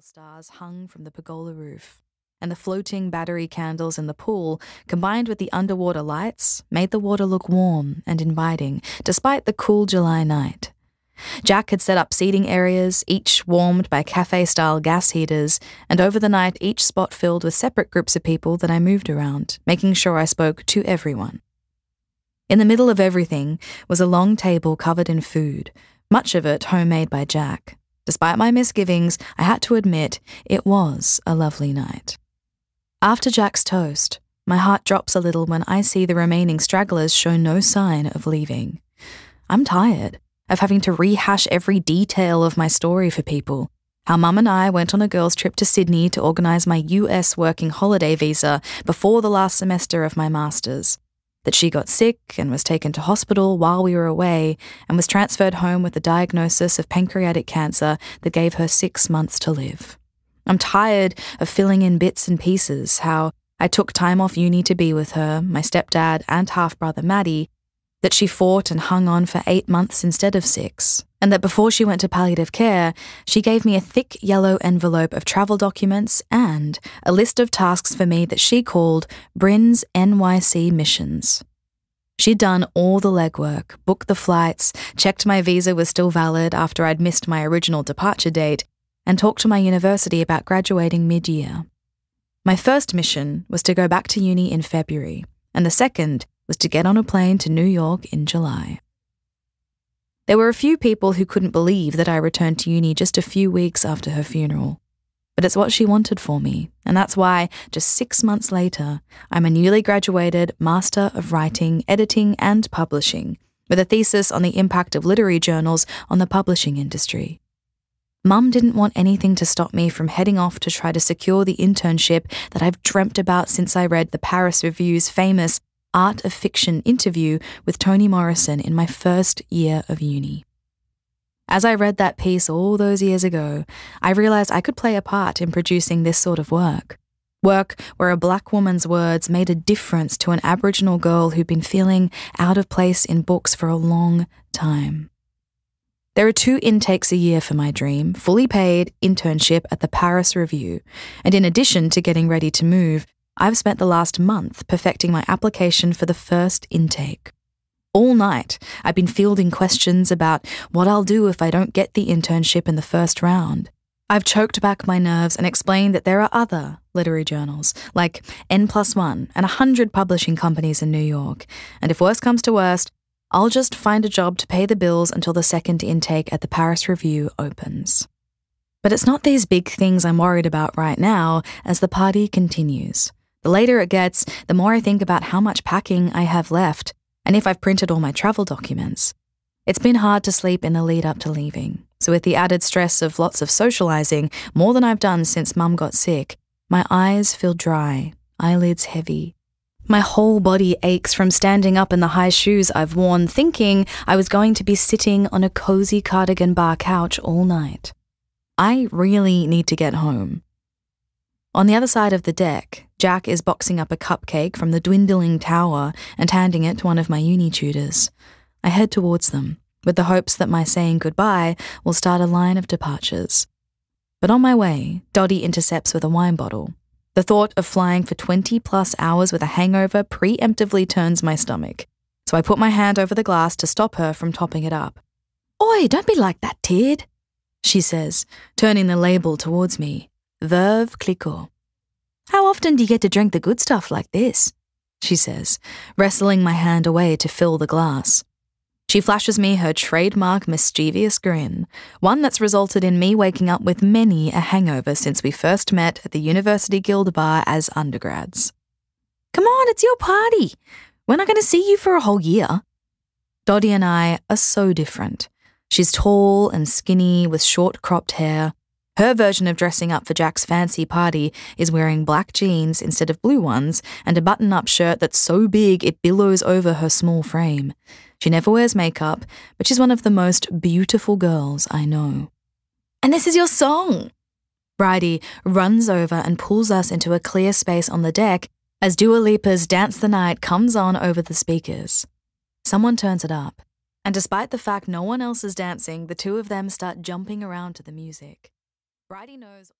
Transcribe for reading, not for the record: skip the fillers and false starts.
stars hung from the pergola roof, and the floating battery candles in the pool, combined with the underwater lights, made the water look warm and inviting, despite the cool July night. Jack had set up seating areas, each warmed by cafe-style gas heaters, and over the night each spot filled with separate groups of people that I moved around, making sure I spoke to everyone. In the middle of everything was a long table covered in food, much of it homemade by Jack. Despite my misgivings, I had to admit it was a lovely night. After Jack's toast, my heart drops a little when I see the remaining stragglers show no sign of leaving. I'm tired of having to rehash every detail of my story for people. How Mum and I went on a girls' trip to Sydney to organise my US working holiday visa before the last semester of my master's. That she got sick and was taken to hospital while we were away and was transferred home with a diagnosis of pancreatic cancer that gave her 6 months to live. I'm tired of filling in bits and pieces, how I took time off uni to be with her, my stepdad and half-brother Maddie, that she fought and hung on for 8 months instead of 6, and that before she went to palliative care, she gave me a thick yellow envelope of travel documents and a list of tasks for me that she called Brynn's NYC missions. She'd done all the legwork, booked the flights, checked my visa was still valid after I'd missed my original departure date, and talked to my university about graduating mid-year. My first mission was to go back to uni in February, and the second was to get on a plane to New York in July. There were a few people who couldn't believe that I returned to uni just a few weeks after her funeral. But it's what she wanted for me, and that's why, just 6 months later, I'm a newly graduated Master of Writing, Editing and Publishing, with a thesis on the impact of literary journals on the publishing industry. Mum didn't want anything to stop me from heading off to try to secure the internship that I've dreamt about since I read the Paris Review's famous Art of Fiction interview with Toni Morrison in my first year of uni. As I read that piece all those years ago, I realised I could play a part in producing this sort of work. Work where a black woman's words made a difference to an Aboriginal girl who'd been feeling out of place in books for a long time. There are 2 intakes a year for my dream, fully paid internship at the Paris Review, and in addition to getting ready to move, I've spent the last month perfecting my application for the first intake. All night, I've been fielding questions about what I'll do if I don't get the internship in the first round. I've choked back my nerves and explained that there are other literary journals, like N+1 and 100 publishing companies in New York, and if worst comes to worst, I'll just find a job to pay the bills until the second intake at the Paris Review opens. But it's not these big things I'm worried about right now as the party continues. The later it gets, the more I think about how much packing I have left, and if I've printed all my travel documents. It's been hard to sleep in the lead up to leaving, so with the added stress of lots of socialising, more than I've done since Mum got sick, my eyes feel dry, eyelids heavy. My whole body aches from standing up in the high shoes I've worn, thinking I was going to be sitting on a cosy cardigan bar couch all night. I really need to get home. On the other side of the deck, Jack is boxing up a cupcake from the dwindling tower and handing it to one of my uni tutors. I head towards them, with the hopes that my saying goodbye will start a line of departures. But on my way, Dottie intercepts with a wine bottle. The thought of flying for 20+ hours with a hangover preemptively turns my stomach, so I put my hand over the glass to stop her from topping it up. "Oi, don't be like that, Tid," she says, turning the label towards me. Veuve Clicquot. "How often do you get to drink the good stuff like this?" she says, wrestling my hand away to fill the glass. She flashes me her trademark mischievous grin, one that's resulted in me waking up with many a hangover since we first met at the University Guild Bar as undergrads. "Come on, it's your party. We're not going to see you for a whole year." Dottie and I are so different. She's tall and skinny with short cropped hair. Her version of dressing up for Jack's fancy party is wearing black jeans instead of blue ones and a button-up shirt that's so big it billows over her small frame. She never wears makeup, but she's one of the most beautiful girls I know. "And this is your song!" Bridie runs over and pulls us into a clear space on the deck as Dua Lipa's Dance the Night comes on over the speakers. Someone turns it up, and despite the fact no one else is dancing, the two of them start jumping around to the music. Bridie knows